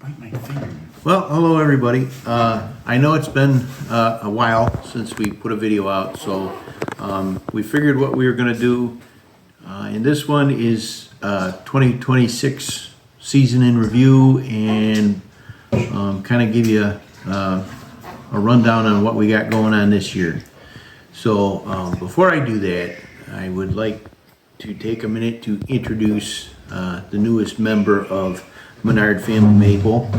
bite my finger. Well, hello everybody. I know it's been a while since we put a video out, so we figured what we were going to do. And this one is 2026 season in review, and kind of give you a rundown on what we got going on this year. So before I do that, I would like to take a minute to introduce the newest member of Menard Family Maple.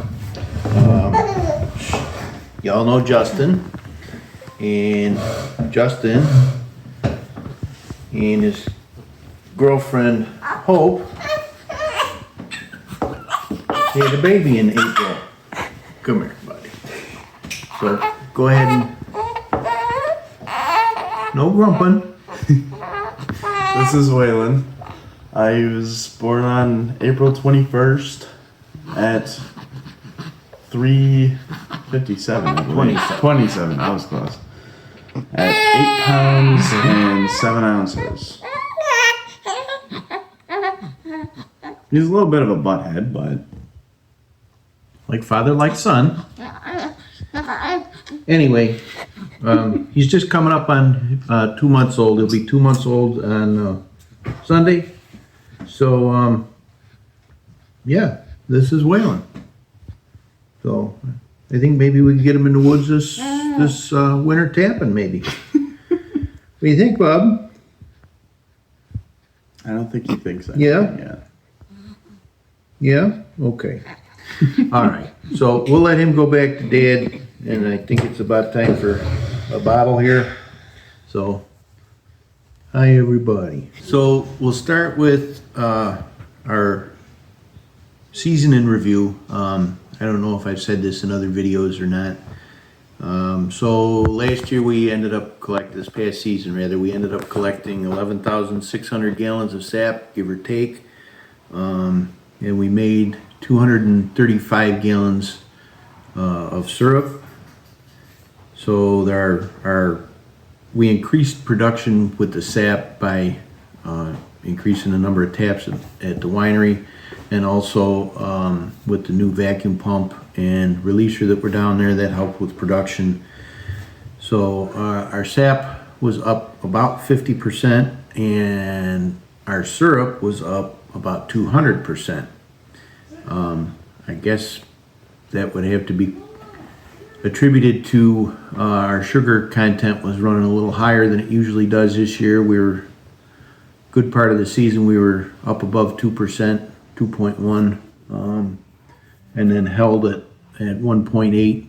Y'all know Justin, and Justin and his girlfriend Hope had a baby in April. Come here, buddy. So go ahead and no grumping. This is Waylon. I was born on April 21st at 3:57, I believe. 27, I was close. At 8 pounds and 7 ounces. He's a little bit of a butthead, but Like father, like son. Anyway, he's just coming up on 2 months old. He'll be 2 months old on Sunday. So, yeah, this is Waylon. So, I think maybe we can get him in the woods this winter tapping, maybe. What do you think, Bob? I don't think he thinks that. Yeah? Yeah? Okay. All right. So we'll let him go back to Dad, and I think it's about time for a bottle here. So, hi everybody. So we'll start with our season in review. I don't know if I've said this in other videos or not. So last year we ended up this past season rather, we ended up collecting 11,600 gallons of sap, give or take. And we made 235 gallons of syrup. So we increased production with the sap by increasing the number of taps at the winery, and also with the new vacuum pump and releaser that were down there, that helped with production. So our sap was up about 50%, and our syrup was up about 200%. I guess that would have to be attributed to our sugar content was running a little higher than it usually does this year. Good part of the season we were up above 2%, 2.1, and then held at 1.8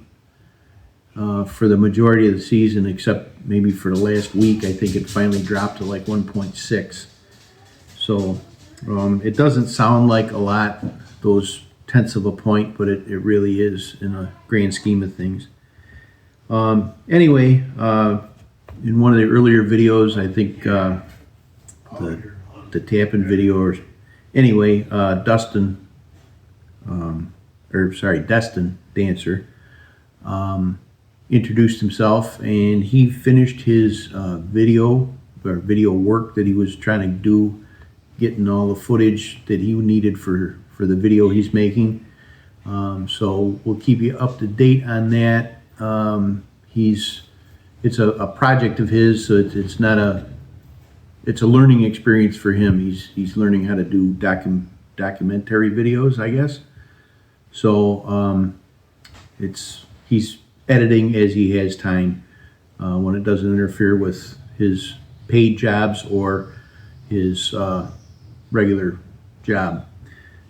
for the majority of the season, except maybe for the last week. I think it finally dropped to like 1.6. So it doesn't sound like a lot, those tenths of a point, but it really is in a grand scheme of things. Anyway, in one of the earlier videos, I think the tapping video, or anyway, Destin Dancer, introduced himself, and he finished his video work that he was trying to do, getting all the footage that he needed for the video he's making. So we'll keep you up to date on that. It's a project of his, so it's a learning experience for him. He's learning how to do documentary videos, I guess. So he's editing as he has time, when it doesn't interfere with his paid jobs or his regular job.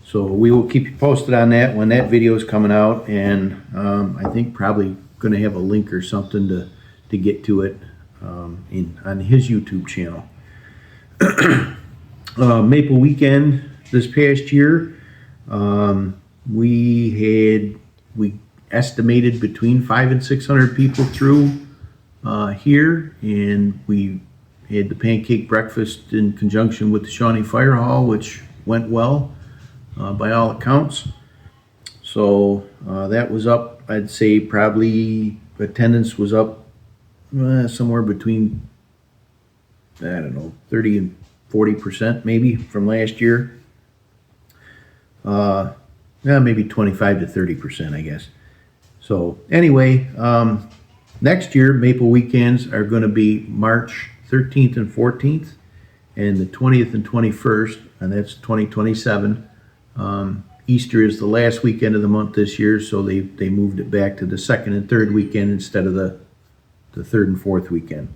So we will keep you posted on that when that video is coming out, and I think probably going to have a link or something to get to it on his YouTube channel. Maple Weekend this past year, we estimated between 500 and 600 people through here, and we had the pancake breakfast in conjunction with the Shawnee Fire Hall, which went well by all accounts. So that was up, I'd say probably attendance was up somewhere between, I don't know, 30 and 40% maybe from last year. maybe 25 to 30%, I guess. So anyway, next year, Maple Weekends are going to be March 13th and 14th, and the 20th and 21st, and that's 2027. Easter is the last weekend of the month this year, so they moved it back to the second and third weekend instead of the third and fourth weekend.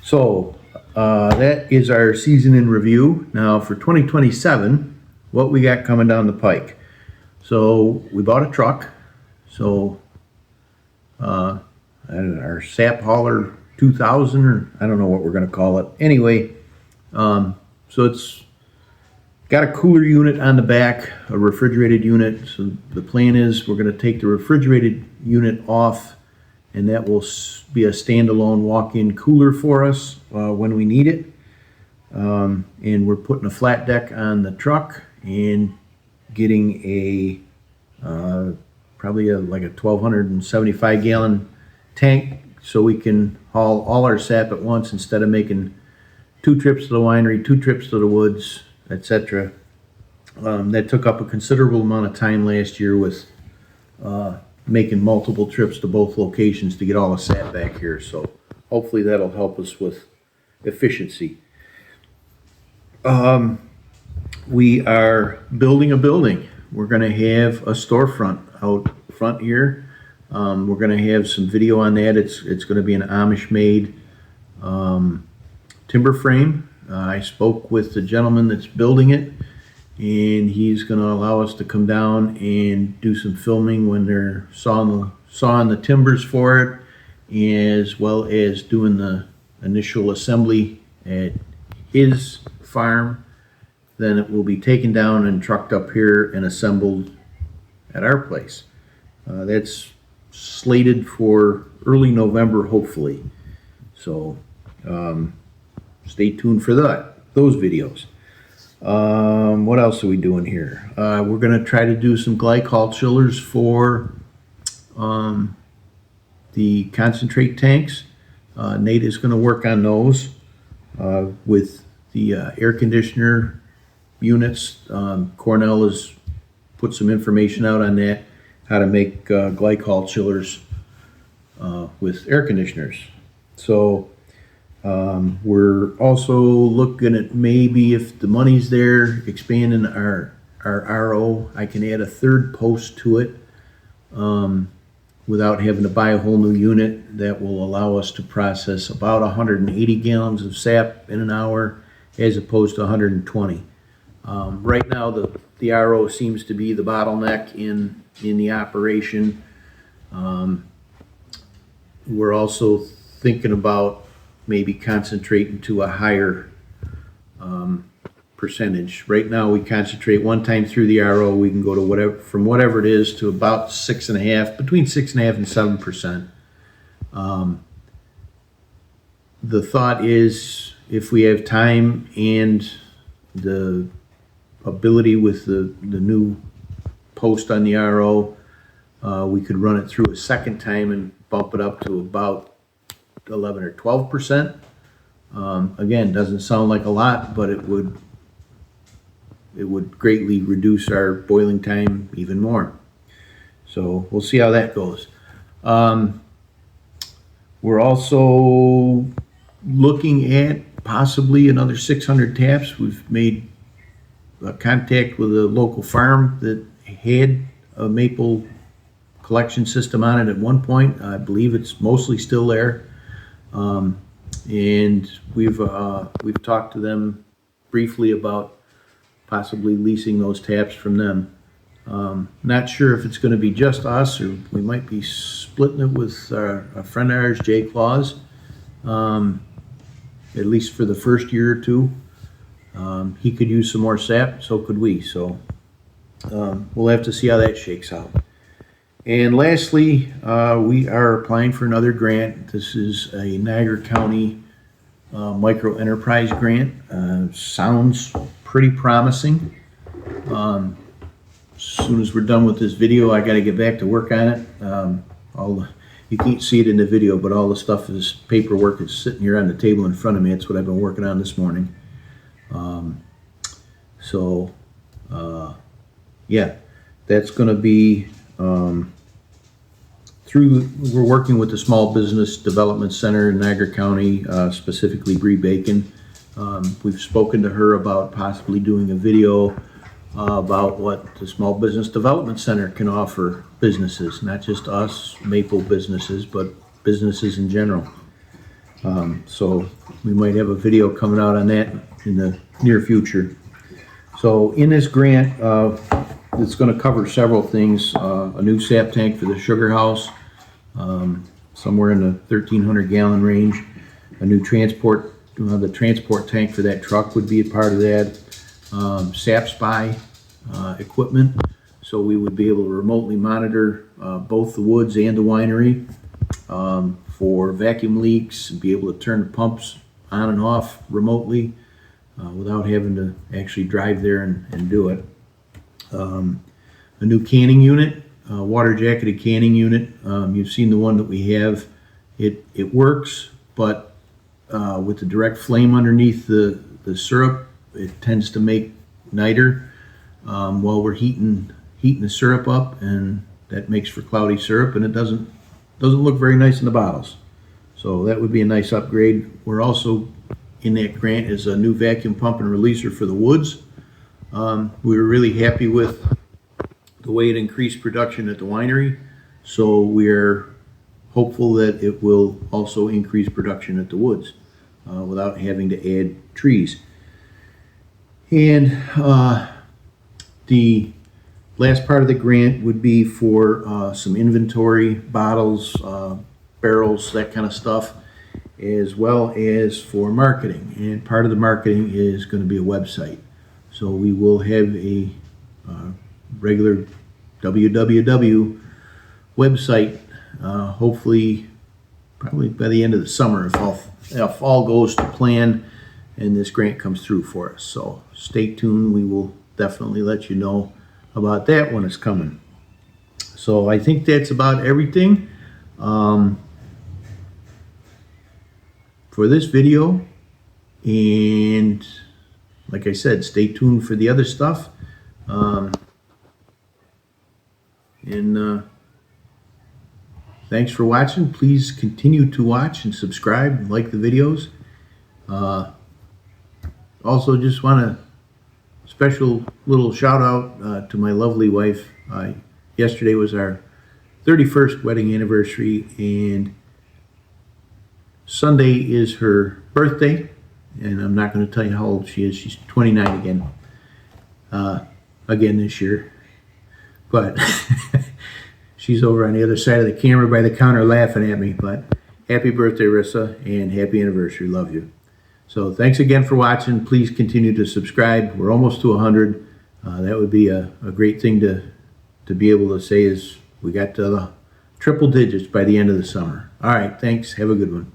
So that is our season in review. Now for 2027, what we got coming down the pike. So we bought a truck. So our sap hauler 2000, or I don't know what we're going to call it. Anyway, so it's got a cooler unit on the back, a refrigerated unit. So the plan is we're going to take the refrigerated unit off, and that will be a standalone walk-in cooler for us when we need it. And we're putting a flat deck on the truck and getting a probably like a 1,275 gallon tank, so we can haul all our sap at once instead of making 2 trips to the winery, 2 trips to the woods, etc. That took up a considerable amount of time last year with making multiple trips to both locations to get all the sap back here. So hopefully that'll help us with efficiency. We are building a building. We're going to have a storefront out front here. We're going to have some video on that. It's going to be an Amish-made timber frame. I spoke with the gentleman that's building it, and he's going to allow us to come down and do some filming when they're sawing the timbers for it, as well as doing the initial assembly at his farm. Then it will be taken down and trucked up here and assembled at our place. That's slated for early November, hopefully. So stay tuned for those videos. What else are we doing here? We're going to try to do some glycol chillers for the concentrate tanks. Nate is going to work on those with the air conditioner units. Cornell has put some information out on that, how to make glycol chillers with air conditioners. So we're also looking at, maybe if the money's there, expanding our RO. I can add a third post to it without having to buy a whole new unit. That will allow us to process about 180 gallons of sap in an hour as opposed to 120. Right now the RO seems to be the bottleneck in the operation. We're also thinking about maybe concentrating to a higher percentage. Right now we concentrate one time through the RO. We can go to whatever it is to about 6.5%, between 6.5% and 7%. The thought is, if we have time and the ability with the new post on the RO, we could run it through a second time and bump it up to about 11 or 12%. Again, doesn't sound like a lot, but it would greatly reduce our boiling time even more. So we'll see how that goes. We're also looking at possibly another 600 taps. We've made contact with a local farm that had a maple collection system on it at one point. I believe it's mostly still there. And we've talked to them briefly about possibly leasing those taps from them. Not sure if it's going to be just us, or we might be splitting it with a friend of ours, Jay Claus, at least for the first year or two. He could use some more sap, so could we. So we'll have to see how that shakes out. And lastly, we are applying for another grant. This is a Niagara County micro enterprise grant. Sounds pretty promising. As soon as we're done with this video, I got to get back to work on it. You can't see it in the video, but all the stuff is paperwork. It's sitting here on the table in front of me. It's what I've been working on this morning. Yeah. that's gonna be, we're working with the Small Business Development Center in Niagara County, specifically Bree Bacon. We've spoken to her about possibly doing a video about what the Small Business Development Center can offer businesses, not just us Maple businesses, but businesses in general. So we might have a video coming out on that in the near future. So in this grant, it's going to cover several things. A new sap tank for the sugar house, somewhere in the 1,300 gallon range. A new transport, the transport tank for that truck would be a part of that. Sap Spy equipment, so we would be able to remotely monitor both the woods and the winery for vacuum leaks, and be able to turn the pumps on and off remotely without having to actually drive there and do it. A new canning unit, water jacketed canning unit. You've seen the one that we have. It works, but with the direct flame underneath the syrup, it tends to make niter while we're heating the syrup up, and that makes for cloudy syrup, and it doesn't look very nice in the bottles. So that would be a nice upgrade. We're also in that grant is a new vacuum pump and releaser for the woods. We were really happy with the way it increased production at the winery, so we're hopeful that it will also increase production at the woods without having to add trees. And the last part of the grant would be for some inventory, bottles, barrels, that kind of stuff, as well as for marketing. And part of the marketing is going to be a website. So we will have a regular www website, hopefully probably by the end of the summer, if all goes to plan and this grant comes through for us. So stay tuned. We will definitely let you know about that when it's coming. So I think that's about everything for this video. And like I said, stay tuned for the other stuff. Thanks for watching. Please continue to watch and subscribe and like the videos. Also, just want a special little shout out to my lovely wife. Yesterday was our 31st wedding anniversary, and Sunday is her birthday. And I'm not going to tell you how old she is. She's 29 again this year. But she's over on the other side of the camera by the counter laughing at me. But happy birthday, Rissa, and happy anniversary. Love you. So thanks again for watching. Please continue to subscribe. We're almost to 100. That would be a great thing to be able to say is we got to the triple digits by the end of the summer. All right, thanks. Have a good one.